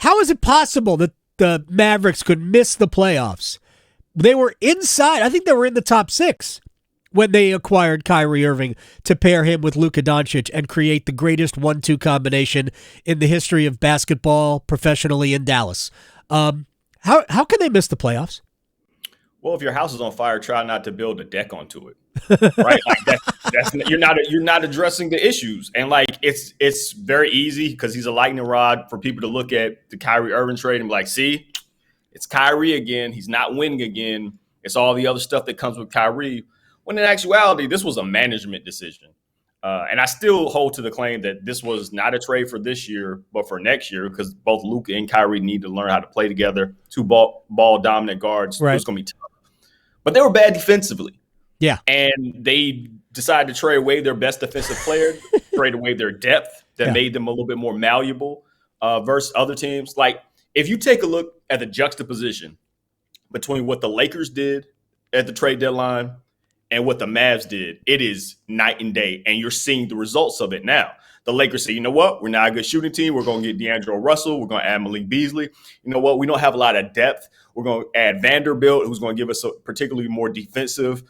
how is it possible that the Mavericks could miss the playoffs? They were inside. I think they were in the top 6 when they acquired Kyrie Irving to pair him with Luka Doncic and create the greatest 1-2 combination in the history of basketball professionally in Dallas. How can they miss the playoffs? Well, if your house is on fire, try not to build a deck onto it, right? Like that's you're not addressing the issues, and like it's very easy because he's a lightning rod for people to look at the Kyrie Irving trade and be like, see, it's Kyrie again. He's not winning again. It's all the other stuff that comes with Kyrie. When in actuality, this was a management decision. And I still hold to the claim that this was not a trade for this year, but for next year, because both Luka and Kyrie need to learn how to play together. 2 ball dominant guards. Right. It's going to be tough. But they were bad defensively. Yeah. And they decided to trade away their best defensive player, trade away their depth that made them a little bit more malleable versus other teams. Like, if you take a look at the juxtaposition between what the Lakers did at the trade deadline and what the Mavs did, it is night and day, and you're seeing the results of it now. The Lakers say, you know what? We're not a good shooting team. We're going to get D'Angelo Russell. We're going to add Malik Beasley. You know what? We don't have a lot of depth. We're going to add Vanderbilt, who's going to give us a particularly more defensive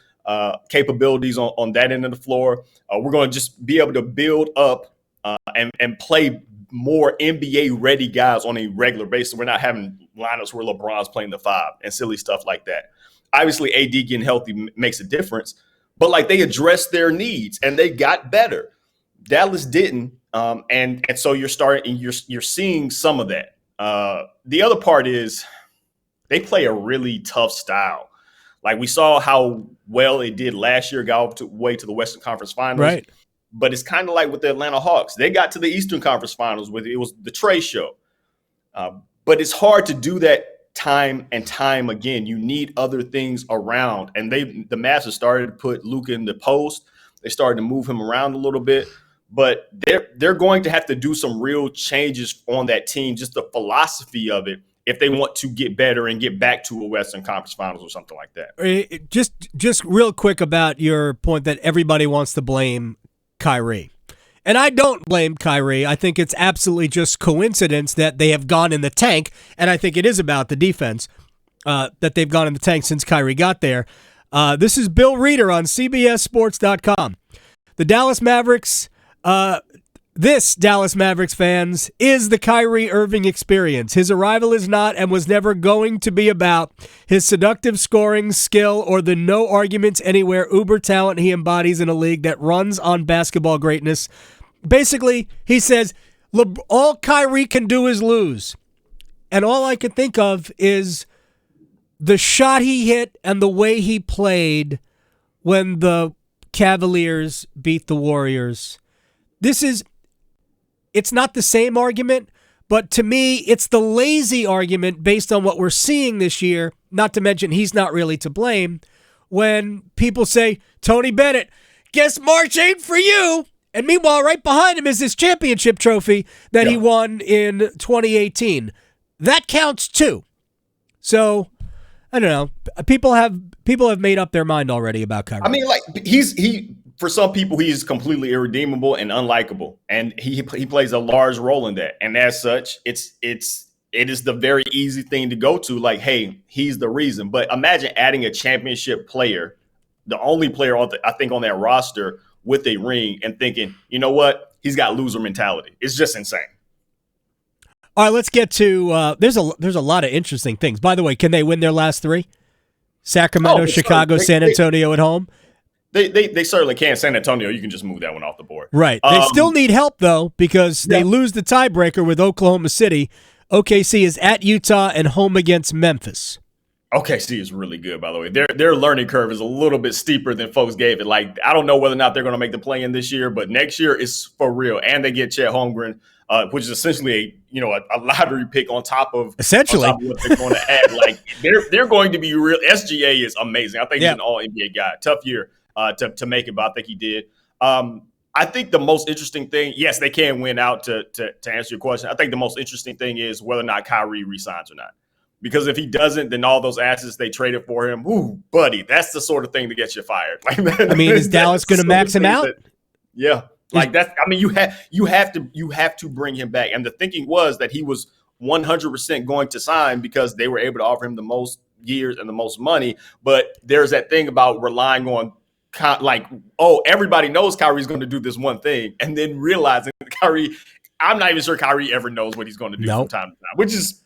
capabilities on that end of the floor. We're going to just be able to build up and play more NBA-ready guys on a regular basis. We're not having lineups where LeBron's playing the 5 and silly stuff like that. Obviously, AD getting healthy makes a difference, but like they addressed their needs and they got better. Dallas didn't, and so you're seeing some of that. The other part is they play a really tough style. Like we saw how well it did last year, got all the way to the Western Conference Finals. Right. But it's kind of like with the Atlanta Hawks. They got to the Eastern Conference Finals with it was the Trey show. But it's hard to do that time and time again. You need other things around. And the Mavs have started to put Luka in the post. They started to move him around a little bit. But they're going to have to do some real changes on that team, just the philosophy of it, if they want to get better and get back to a Western Conference Finals or something like that. Just real quick about your point that everybody wants to blame Kyrie. And I don't blame Kyrie. I think it's absolutely just coincidence that they have gone in the tank, and I think it is about the defense that they've gone in the tank since Kyrie got there. This is Bill Reeder on CBSSports.com. The Dallas Mavericks, this Dallas Mavericks fans, is the Kyrie Irving experience. His arrival is not and was never going to be about his seductive scoring skill or the no arguments anywhere uber talent he embodies in a league that runs on basketball greatness. Basically, he says, all Kyrie can do is lose. And all I can think of is the shot he hit and the way he played when the Cavaliers beat the Warriors. It's not the same argument, but to me, it's the lazy argument based on what we're seeing this year, not to mention he's not really to blame, when people say, Tony Bennett, guess March ain't for you. And meanwhile, right behind him is this championship trophy that he won in 2018. That counts too. So, I don't know. People have made up their mind already about Kyrie. I mean, like he for some people, he is completely irredeemable and unlikable, and he plays a large role in that. And as such, it is the very easy thing to go to. Like, hey, he's the reason. But imagine adding a championship player, the only player on that roster with a ring, and thinking, you know what, he's got loser mentality. It's just insane. All right, let's get to there's a lot of interesting things. By the way, can they win their last 3? Sacramento, Chicago, San Antonio at home. They certainly can. San Antonio, you can just move that one off the board. Right. They still need help, though, because they lose the tiebreaker with Oklahoma City. OKC is at Utah and home against Memphis. OKC is really good, by the way. Their learning curve is a little bit steeper than folks gave it. Like, I don't know whether or not they're going to make the play-in this year, but next year is for real. And they get Chet Holmgren, which is essentially a lottery pick on top of what they're going to add. Like, they're going to be real. SGA is amazing. I think he's an all-NBA guy. Tough year to make it, but I think he did. I think the most interesting thing, yes, they can win out to answer your question. I think the most interesting thing is whether or not Kyrie resigns or not. Because if he doesn't, then all those assets they traded for him, ooh, buddy, that's the sort of thing that gets you fired. Like, I mean, is Dallas going to max him out? Like that. I mean, you have to bring him back. And the thinking was that he was 100% going to sign because they were able to offer him the most years and the most money. But there's that thing about relying on everybody knows Kyrie's going to do this one thing, and then realizing Kyrie, I'm not even sure Kyrie ever knows what he's going to do from time to time, which is,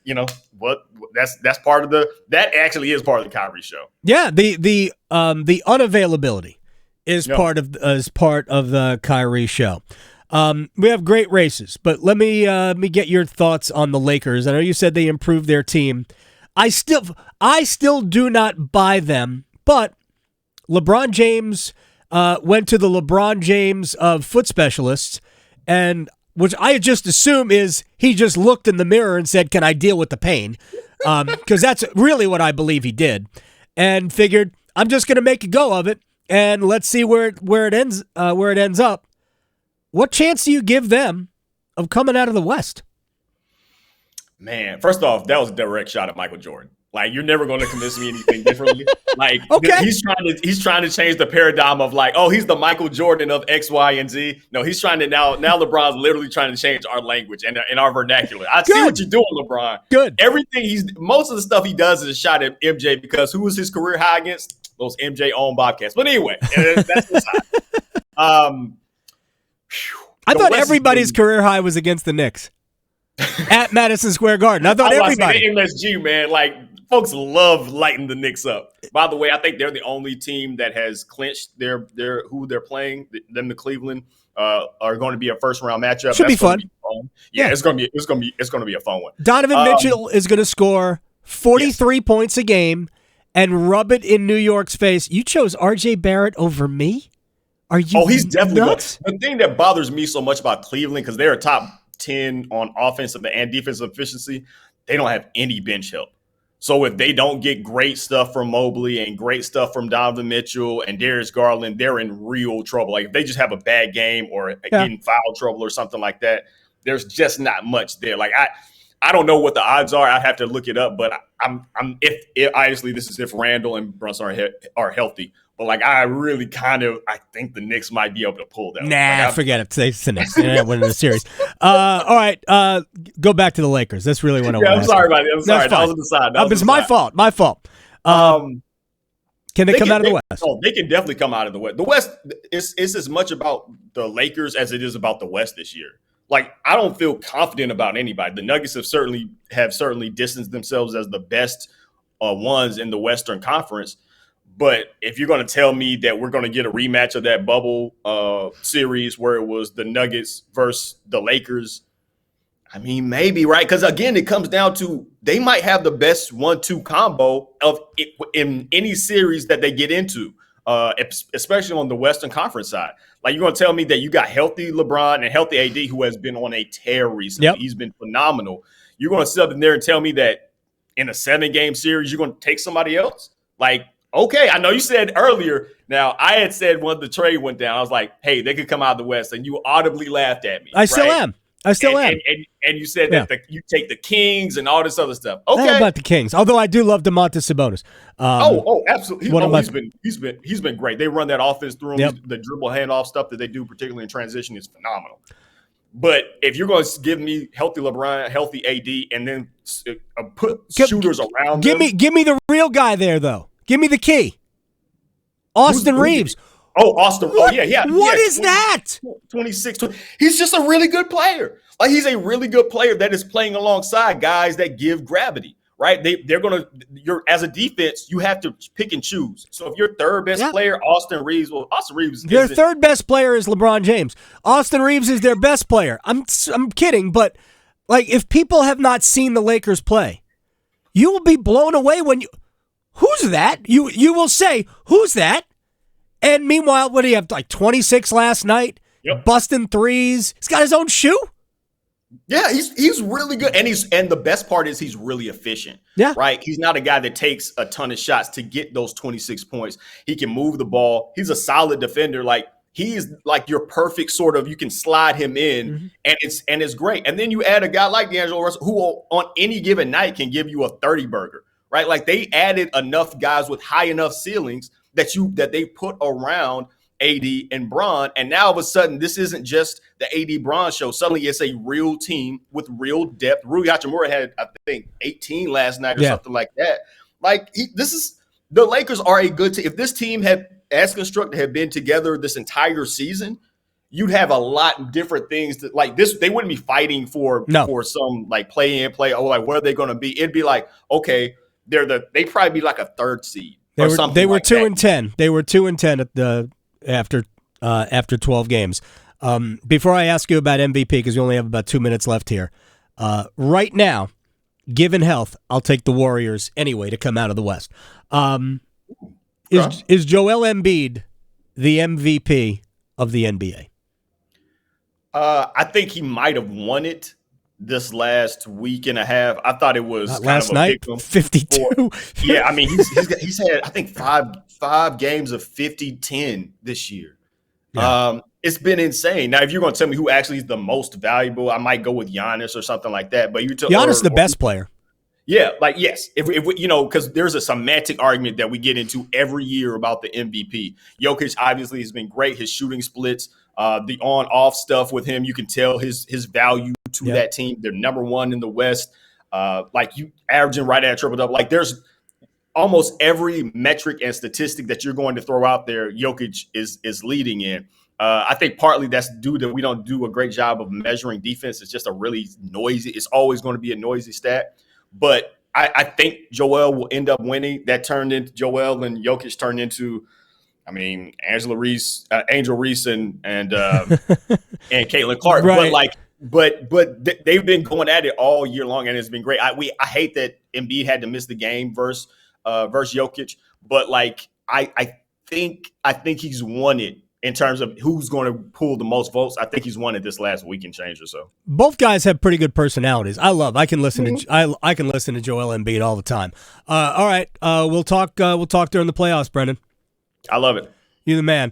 that's part of that actually is part of the Kyrie show. Yeah. The unavailability is part of the Kyrie show. We have great races, but let me get your thoughts on the Lakers. I know you said they improved their team. I still do not buy them, but LeBron James went to the LeBron James of foot specialists, and which I just assume is he just looked in the mirror and said, "Can I deal with the pain?" Because that's really what I believe he did, and figured I'm just going to make a go of it, and let's see where it ends up. What chance do you give them of coming out of the West? Man, first off, that was a direct shot at Michael Jordan. Like, you're never going to convince me anything differently. Like, okay. he's trying to change the paradigm of like, oh, he's the Michael Jordan of X, Y, and Z. No, he's trying to now LeBron's literally trying to change our language and our vernacular. I see what you're doing, LeBron. Good. Most of the stuff he does is a shot at MJ because who was his career high against? Those MJ-owned Bobcats. But anyway, that's the side. I thought everybody's career high was against the Knicks at Madison Square Garden. I thought everybody. MSG, man, like, folks love lighting the Knicks up. By the way, I think they're the only team that has clinched who they're playing. Them, the Cleveland, are going to be a first round matchup. Should be fun. Yeah, it's going to be a fun one. Donovan Mitchell is going to score 43 points a game and rub it in New York's face. You chose R.J. Barrett over me? Are you? Oh, he's definitely nuts? The thing that bothers me so much about Cleveland, because they're top 10 on offensive and defensive efficiency, they don't have any bench help. So if they don't get great stuff from Mobley and great stuff from Donovan Mitchell and Darius Garland, they're in real trouble. Like, if they just have a bad game or in foul trouble or something like that, there's just not much there. Like, I don't know what the odds are. I have to look it up, but if obviously this is if Randall and Brunson are healthy. But like, I think the Knicks might be able to pull that. Nah, forget it. It's the Knicks. They're not winning the series. All right, go back to the Lakers. That's really what I want to I'm sorry about it. I'm sorry. That was on the side. It's my fault. My fault. Can they come out of the West? Oh, they can definitely come out of the West. The West is as much about the Lakers as it is about the West this year. Like, I don't feel confident about anybody. The Nuggets have certainly distanced themselves as the best ones in the Western Conference. But if you're going to tell me that we're going to get a rematch of that bubble series where it was the Nuggets versus the Lakers, I mean, maybe, right? Because, again, it comes down to they might have the best 1-2 combo in any series that they get into, especially on the Western Conference side. Like, you're going to tell me that you got healthy LeBron and healthy AD, who has been on a tear recently. Yep. He's been phenomenal. You're going to sit up in there and tell me that in a 7-game series, you're going to take somebody else? Like, okay, I know you said earlier. Now, I had said when the trade went down, I was like, hey, they could come out of the West, and you audibly laughed at me. I still am. And you said that you take the Kings and all this other stuff. Okay, not about the Kings, although I do love DeMontis Sabonis. Absolutely. He's been great. They run that offense through him. Yep. The dribble handoff stuff that they do, particularly in transition, is phenomenal. But if you're going to give me healthy LeBron, healthy AD, and then put shooters around give me the real guy there, though. Give me the key. Austin Reeves. Oh, Austin. What? Oh, yeah. What is that? 26. 20. He's just a really good player. Like, he's a really good player that is playing alongside guys that give gravity, right? As a defense, you have to pick and choose. So if your third best player, Austin Reeves. Their third best player is LeBron James. Austin Reeves is their best player. I'm kidding, but like, if people have not seen the Lakers play, you will be blown away when you. Who's that? You will say, who's that? And meanwhile, what do you have, like 26 last night? Yep. Busting threes. He's got his own shoe? Yeah, he's really good. And the best part is he's really efficient. Yeah. Right? He's not a guy that takes a ton of shots to get those 26 points. He can move the ball. He's a solid defender. Like, he's like your perfect sort of, you can slide him in, and it's great. And then you add a guy like D'Angelo Russell, who on any given night can give you a 30 burger. Right, like, they added enough guys with high enough ceilings that they put around AD and Bron, and now all of a sudden this isn't just the AD Bron show. Suddenly it's a real team with real depth. Rui Hachimura had, I think, 18 last night or something like that. Like the Lakers are a good team. If this team as constructed had been together this entire season, you'd have a lot of different things that, like this. They wouldn't be fighting for some like play in, play. Oh, like where are they going to be? It'd be like, okay, they'd probably be like a third seed. They were 2-10. They were 2-10 at the after 12 games. Before I ask you about MVP, because we only have about 2 minutes left here, right now, given health, I'll take the Warriors anyway to come out of the West. Is Joel Embiid the MVP of the NBA? I think he might have won it this last week and a half. I thought it was kind last of a night, 52. Yeah, I mean, he's had, I think, five games of 50-10 this year. Yeah. It's been insane. Now, if you're going to tell me who actually is the most valuable, I might go with Giannis or something like that. But Giannis the best player. Yeah, like, yes. If because there's a semantic argument that we get into every year about the MVP. Jokic obviously has been great. His shooting splits, the on-off stuff with him, you can tell his value to that team. They're number one in the West. Like, you averaging right at a triple-double. Like, there's almost every metric and statistic that you're going to throw out there, Jokic is leading in. I think partly that's due to we don't do a great job of measuring defense. It's just a really noisy – it's always going to be a noisy stat. But I think Joel will end up winning. That turned into Joel, and Jokic turned into, I mean, Angel Reese, and Caitlin Clark. Right. But they've been going at it all year long, and it's been great. I hate that Embiid had to miss the game versus Jokic, but like I think he's won it. In terms of who's going to pull the most votes, I think he's won it this last week and change or so. Both guys have pretty good personalities. I can listen to I can listen to Joel Embiid all the time. All right, we'll talk during the playoffs, Brenden. I love it. You're the man.